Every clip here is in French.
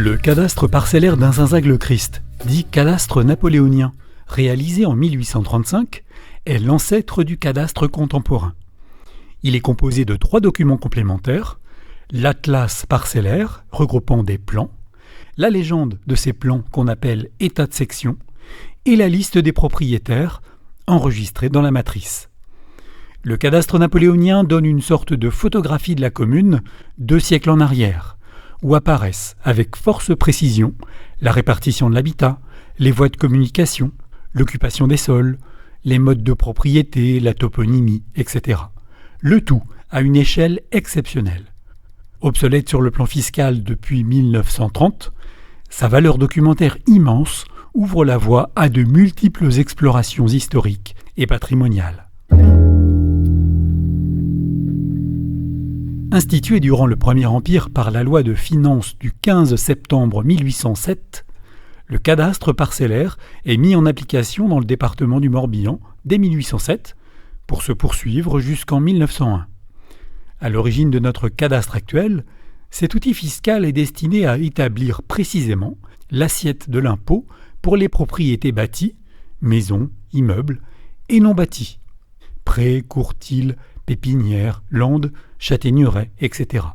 Le cadastre parcellaire d'Inzinzac-le-Christ, dit cadastre napoléonien, réalisé en 1835, est l'ancêtre du cadastre contemporain. Il est composé de 3 documents complémentaires, l'atlas parcellaire regroupant des plans, la légende de ces plans qu'on appelle état de section et la liste des propriétaires enregistrés dans la matrice. Le cadastre napoléonien donne une sorte de photographie de la commune 2 siècles en arrière, où apparaissent avec force précision la répartition de l'habitat, les voies de communication, l'occupation des sols, les modes de propriété, la toponymie, etc. Le tout à une échelle exceptionnelle. Obsolète sur le plan fiscal depuis 1930, sa valeur documentaire immense ouvre la voie à de multiples explorations historiques et patrimoniales. Institué durant le Premier Empire par la loi de finances du 15 septembre 1807, le cadastre parcellaire est mis en application dans le département du Morbihan dès 1807 pour se poursuivre jusqu'en 1901. À l'origine de notre cadastre actuel, cet outil fiscal est destiné à établir précisément l'assiette de l'impôt pour les propriétés bâties, maisons, immeubles, et non bâties, prés, courtils, pépinières, landes, châtaigneraies, etc.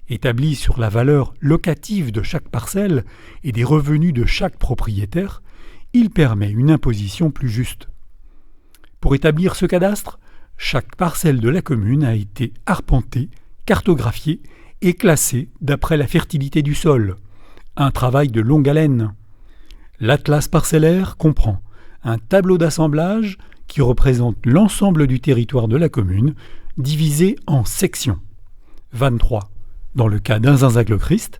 Établi sur la valeur locative de chaque parcelle et des revenus de chaque propriétaire, il permet une imposition plus juste. Pour établir ce cadastre, chaque parcelle de la commune a été arpentée, cartographiée et classée d'après la fertilité du sol, un travail de longue haleine. L'atlas parcellaire comprend un tableau d'assemblage qui représente l'ensemble du territoire de la commune, divisé en sections. 23 dans le cas d'Inzinzac-le-Christ.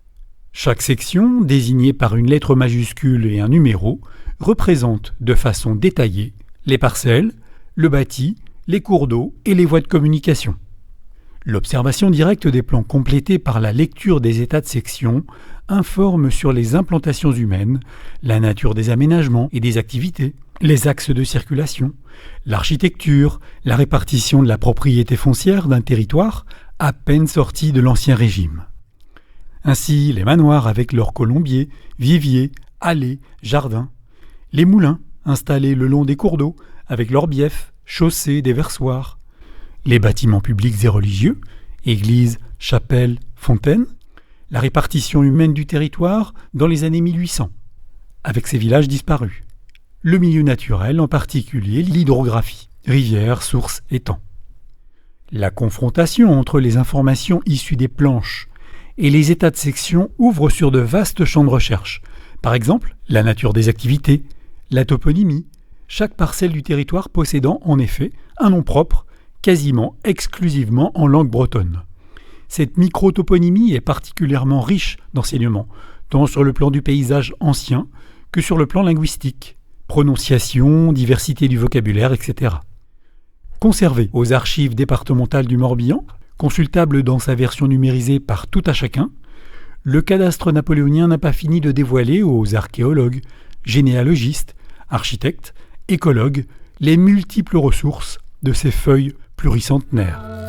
Chaque section, désignée par une lettre majuscule et un numéro, représente de façon détaillée les parcelles, le bâti, les cours d'eau et les voies de communication. L'observation directe des plans complétés par la lecture des états de section informe sur les implantations humaines, la nature des aménagements et des activités, les axes de circulation, l'architecture, la répartition de la propriété foncière d'un territoire à peine sorti de l'Ancien Régime. Ainsi, les manoirs avec leurs colombiers, viviers, allées, jardins, les moulins installés le long des cours d'eau avec leurs biefs, chaussées, déversoirs, les bâtiments publics et religieux, églises, chapelles, fontaines, la répartition humaine du territoire dans les années 1800, avec ses villages disparus, le milieu naturel, en particulier l'hydrographie, rivières, sources, étangs. La confrontation entre les informations issues des planches et les états de section ouvre sur de vastes champs de recherche, par exemple la nature des activités, la toponymie, chaque parcelle du territoire possédant en effet un nom propre, quasiment exclusivement en langue bretonne. Cette micro-toponymie est particulièrement riche d'enseignements, tant sur le plan du paysage ancien que sur le plan linguistique, prononciation, diversité du vocabulaire, etc. Conservé aux archives départementales du Morbihan, consultable dans sa version numérisée par tout à chacun, le cadastre napoléonien n'a pas fini de dévoiler aux archéologues, généalogistes, architectes, écologues, les multiples ressources de ces feuilles pluricentenaires.